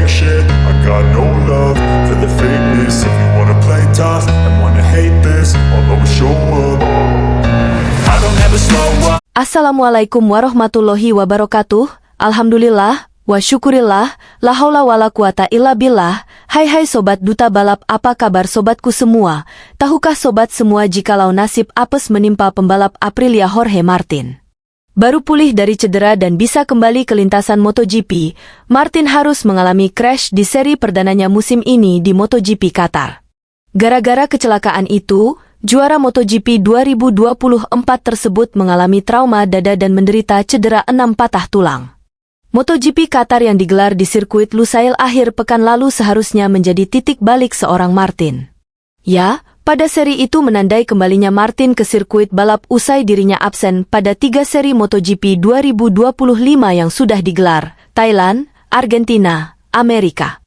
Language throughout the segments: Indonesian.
shit. I got no love for the fakeness. If you wanna play tough and wanna hate this, I'll always show up. I don't ever slow up. Assalamualaikum warahmatullahi wabarakatuh. Alhamdulillah, wa syukurillah, la haula wala quwata illa billah. Hai sobat duta balap, apa kabar sobatku semua? Tahukah sobat semua jikalau nasib apes menimpa pembalap Aprilia Jorge Martin? Baru pulih dari cedera dan bisa kembali ke lintasan MotoGP, Martin harus mengalami crash di seri perdananya musim ini di MotoGP Qatar. Gara-gara kecelakaan itu, juara MotoGP 2024 tersebut mengalami trauma dada dan menderita cedera 6 patah tulang. MotoGP Qatar yang digelar di sirkuit Lusail akhir pekan lalu seharusnya menjadi titik balik seorang Martin. Ya, pada seri itu menandai kembalinya Martin ke sirkuit balap usai dirinya absen pada 3 seri MotoGP 2025 yang sudah digelar, Thailand, Argentina, Amerika.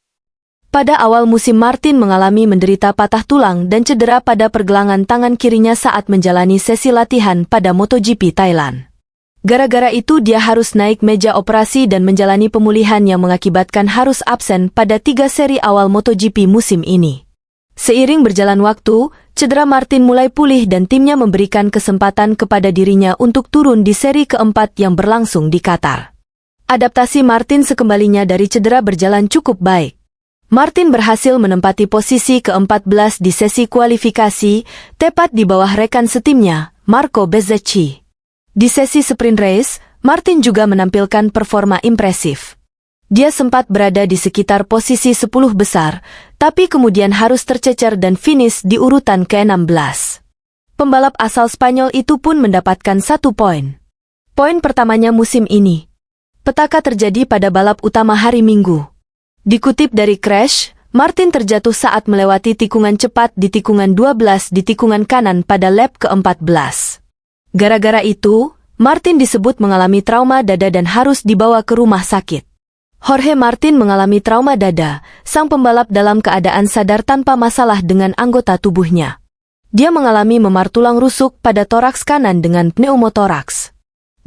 Pada awal musim Martin mengalami menderita patah tulang dan cedera pada pergelangan tangan kirinya saat menjalani sesi latihan pada MotoGP Thailand. Gara-gara itu dia harus naik meja operasi dan menjalani pemulihan yang mengakibatkan harus absen pada 3 seri awal MotoGP musim ini. Seiring berjalan waktu, cedera Martin mulai pulih dan timnya memberikan kesempatan kepada dirinya untuk turun di seri keempat yang berlangsung di Qatar. Adaptasi Martin sekembalinya dari cedera berjalan cukup baik. Martin berhasil menempati posisi ke-14 di sesi kualifikasi, tepat di bawah rekan setimnya, Marco Bezzecchi. Di sesi sprint race, Martin juga menampilkan performa impresif. Dia sempat berada di sekitar posisi 10 besar, tapi kemudian harus tercecer dan finish di urutan ke-16. Pembalap asal Spanyol itu pun mendapatkan 1 poin. Poin pertamanya musim ini. Petaka terjadi pada balap utama hari Minggu. Dikutip dari Crash, Martin terjatuh saat melewati tikungan cepat di tikungan 12 di tikungan kanan pada lap ke-14. Gara-gara itu, Martin disebut mengalami trauma dada dan harus dibawa ke rumah sakit. Jorge Martin mengalami trauma dada, sang pembalap dalam keadaan sadar tanpa masalah dengan anggota tubuhnya. Dia mengalami memar tulang rusuk pada toraks kanan dengan pneumotoraks.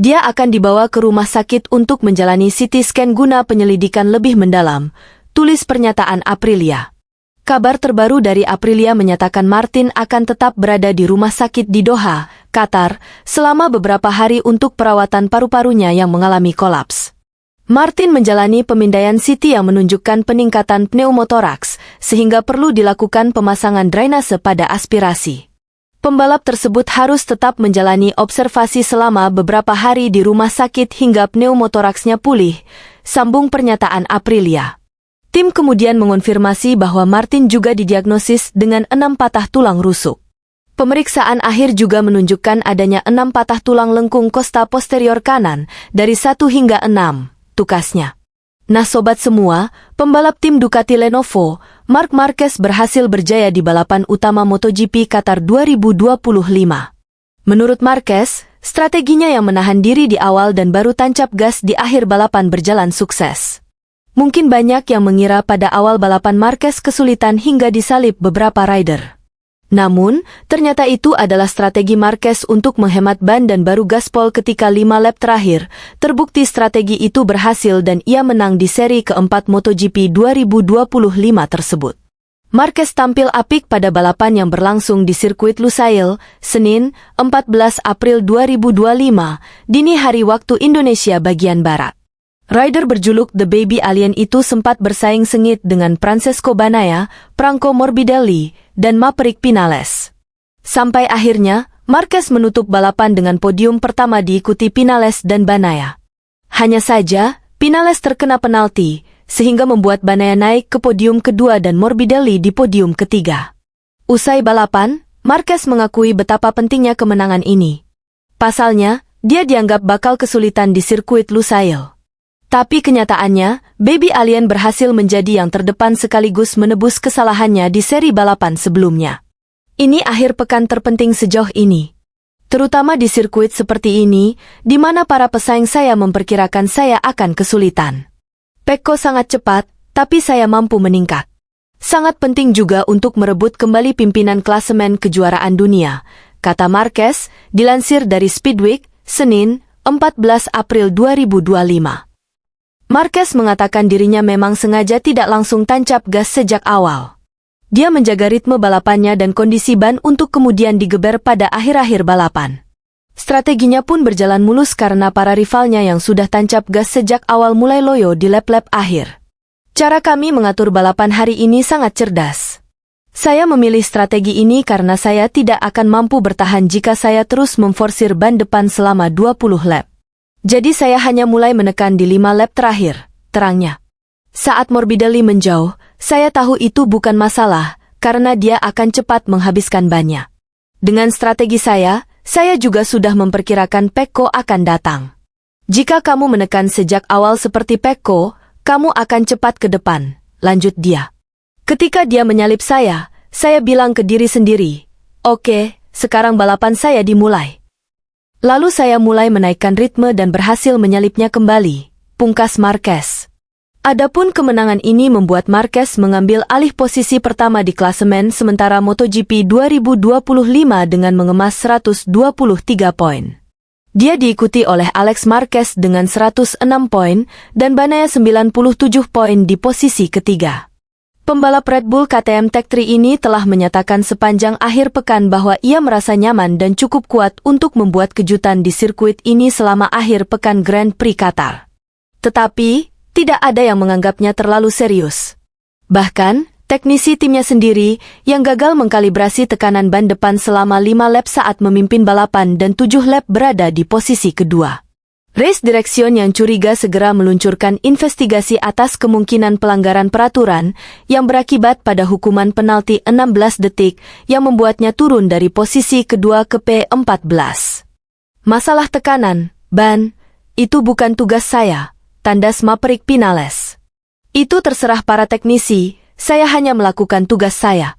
Dia akan dibawa ke rumah sakit untuk menjalani CT scan guna penyelidikan lebih mendalam, tulis pernyataan Aprilia. Kabar terbaru dari Aprilia menyatakan Martin akan tetap berada di rumah sakit di Doha, Qatar, selama beberapa hari untuk perawatan paru-parunya yang mengalami kolaps. Martin menjalani pemindaian CT yang menunjukkan peningkatan pneumotoraks, sehingga perlu dilakukan pemasangan drainase pada aspirasi. Pembalap tersebut harus tetap menjalani observasi selama beberapa hari di rumah sakit hingga pneumotoraksnya pulih, sambung pernyataan Aprilia. Tim kemudian mengonfirmasi bahwa Martin juga didiagnosis dengan 6 patah tulang rusuk. Pemeriksaan akhir juga menunjukkan adanya 6 patah tulang lengkung kosta posterior kanan dari 1 hingga 6. Tukasnya. Nah sobat semua, pembalap tim Ducati Lenovo, Marc Marquez berhasil berjaya di balapan utama MotoGP Qatar 2025. Menurut Marquez, strateginya yang menahan diri di awal dan baru tancap gas di akhir balapan berjalan sukses. Mungkin banyak yang mengira pada awal balapan Marquez kesulitan hingga disalip beberapa rider. Namun, ternyata itu adalah strategi Marquez untuk menghemat ban dan baru gaspol ketika 5 lap terakhir. Terbukti strategi itu berhasil dan ia menang di seri keempat MotoGP 2025 tersebut. Marquez tampil apik pada balapan yang berlangsung di sirkuit Lusail, Senin, 14 April 2025, dini hari waktu Indonesia bagian Barat. Rider berjuluk The Baby Alien itu sempat bersaing sengit dengan Francesco Bagnaia, Franco Morbidelli, dan Maverick Vinales. Sampai akhirnya, Marquez menutup balapan dengan podium pertama diikuti Vinales dan Bagnaia. Hanya saja, Vinales terkena penalti, sehingga membuat Bagnaia naik ke podium kedua dan Morbidelli di podium ketiga. Usai balapan, Marquez mengakui betapa pentingnya kemenangan ini. Pasalnya, dia dianggap bakal kesulitan di sirkuit Lusail. Tapi kenyataannya, Baby Alien berhasil menjadi yang terdepan sekaligus menebus kesalahannya di seri balapan sebelumnya. Ini akhir pekan terpenting sejauh ini. Terutama di sirkuit seperti ini, di mana para pesaing saya memperkirakan saya akan kesulitan. Pecco sangat cepat, tapi saya mampu meningkat. Sangat penting juga untuk merebut kembali pimpinan klasemen kejuaraan dunia, kata Marquez, dilansir dari Speedweek, Senin, 14 April 2025. Marquez mengatakan dirinya memang sengaja tidak langsung tancap gas sejak awal. Dia menjaga ritme balapannya dan kondisi ban untuk kemudian digeber pada akhir-akhir balapan. Strateginya pun berjalan mulus karena para rivalnya yang sudah tancap gas sejak awal mulai loyo di lap-lap akhir. Cara kami mengatur balapan hari ini sangat cerdas. Saya memilih strategi ini karena saya tidak akan mampu bertahan jika saya terus memforsir ban depan selama 20 lap. Jadi saya hanya mulai menekan di 5 lap terakhir, terangnya. Saat Morbidelli menjauh, saya tahu itu bukan masalah, karena dia akan cepat menghabiskan bannya. Dengan strategi saya juga sudah memperkirakan Pecco akan datang. Jika kamu menekan sejak awal seperti Pecco, kamu akan cepat ke depan, lanjut dia. Ketika dia menyalip saya bilang ke diri sendiri, oke, sekarang balapan saya dimulai. Lalu saya mulai menaikkan ritme dan berhasil menyalipnya kembali, pungkas Marquez. Adapun kemenangan ini membuat Marquez mengambil alih posisi pertama di klasemen sementara MotoGP 2025 dengan mengemas 123 poin. Dia diikuti oleh Alex Marquez dengan 106 poin dan Bagnaia 97 poin di posisi ketiga. Pembalap Red Bull KTM Tech3 ini telah menyatakan sepanjang akhir pekan bahwa ia merasa nyaman dan cukup kuat untuk membuat kejutan di sirkuit ini selama akhir pekan Grand Prix Qatar. Tetapi, tidak ada yang menganggapnya terlalu serius. Bahkan, teknisi timnya sendiri yang gagal mengkalibrasi tekanan ban depan selama 5 lap saat memimpin balapan dan 7 lap berada di posisi kedua. Race Direction yang curiga segera meluncurkan investigasi atas kemungkinan pelanggaran peraturan yang berakibat pada hukuman penalti 16 detik yang membuatnya turun dari posisi kedua ke P14. Masalah tekanan, ban, itu bukan tugas saya, tandas Maverick Vinales. Itu terserah para teknisi, saya hanya melakukan tugas saya.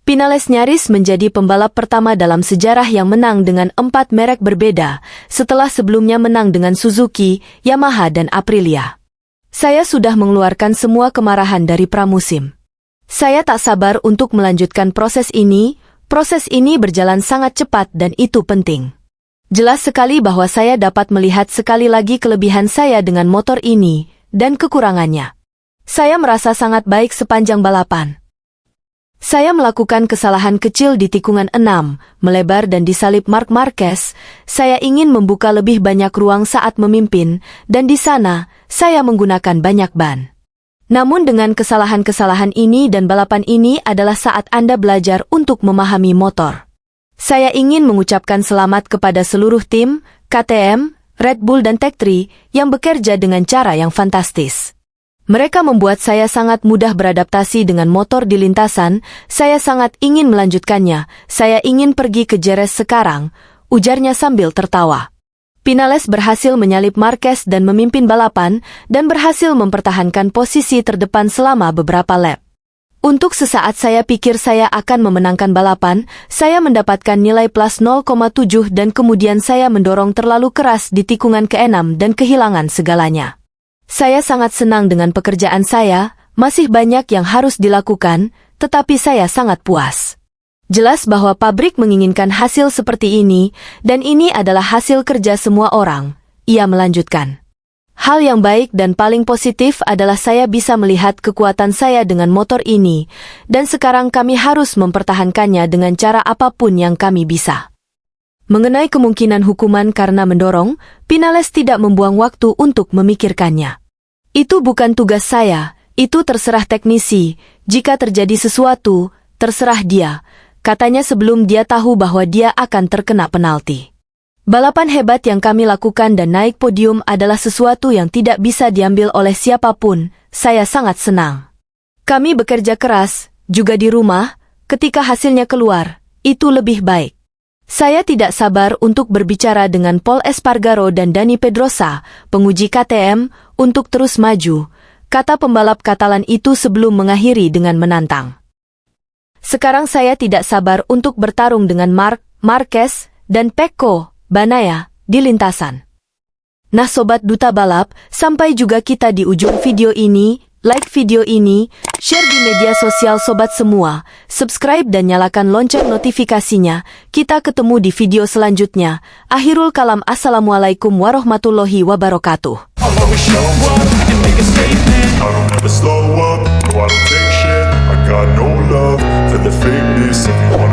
Vinales nyaris menjadi pembalap pertama dalam sejarah yang menang dengan 4 merek berbeda, setelah sebelumnya menang dengan Suzuki, Yamaha dan Aprilia. Saya sudah mengeluarkan semua kemarahan dari pramusim. Saya tak sabar untuk melanjutkan proses ini berjalan sangat cepat dan itu penting. Jelas sekali bahwa saya dapat melihat sekali lagi kelebihan saya dengan motor ini, dan kekurangannya. Saya merasa sangat baik sepanjang balapan. Saya melakukan kesalahan kecil di tikungan 6, melebar dan disalip Marc Marquez. Saya ingin membuka lebih banyak ruang saat memimpin, dan di sana, saya menggunakan banyak ban. Namun dengan kesalahan-kesalahan ini dan balapan ini adalah saat Anda belajar untuk memahami motor. Saya ingin mengucapkan selamat kepada seluruh tim, KTM, Red Bull dan Tech3, yang bekerja dengan cara yang fantastis. Mereka membuat saya sangat mudah beradaptasi dengan motor di lintasan, saya sangat ingin melanjutkannya, saya ingin pergi ke Jerez sekarang, ujarnya sambil tertawa. Vinales berhasil menyalip Marquez dan memimpin balapan, dan berhasil mempertahankan posisi terdepan selama beberapa lap. Untuk sesaat saya pikir saya akan memenangkan balapan, saya mendapatkan nilai plus 0,7 dan kemudian saya mendorong terlalu keras di tikungan ke-6 dan kehilangan segalanya. Saya sangat senang dengan pekerjaan saya, masih banyak yang harus dilakukan, tetapi saya sangat puas. Jelas bahwa pabrik menginginkan hasil seperti ini, dan ini adalah hasil kerja semua orang, ia melanjutkan. Hal yang baik dan paling positif adalah saya bisa melihat kekuatan saya dengan motor ini, dan sekarang kami harus mempertahankannya dengan cara apapun yang kami bisa. Mengenai kemungkinan hukuman karena mendorong, Vinales tidak membuang waktu untuk memikirkannya. Itu bukan tugas saya, itu terserah teknisi, jika terjadi sesuatu, terserah dia, katanya sebelum dia tahu bahwa dia akan terkena penalti. Balapan hebat yang kami lakukan dan naik podium adalah sesuatu yang tidak bisa diambil oleh siapapun, saya sangat senang. Kami bekerja keras, juga di rumah, ketika hasilnya keluar, itu lebih baik. Saya tidak sabar untuk berbicara dengan Paul Espargaro dan Dani Pedrosa, penguji KTM, untuk terus maju, kata pembalap Katalan itu sebelum mengakhiri dengan menantang. Sekarang saya tidak sabar untuk bertarung dengan Marc Marquez dan Pecco Bagnaia di lintasan. Nah Sobat Duta Balap, sampai juga kita di ujung video ini. Like video ini, share di media sosial sobat semua, subscribe dan nyalakan lonceng notifikasinya. Kita ketemu di video selanjutnya. Akhirul kalam, assalamualaikum warahmatullahi wabarakatuh. if you wanna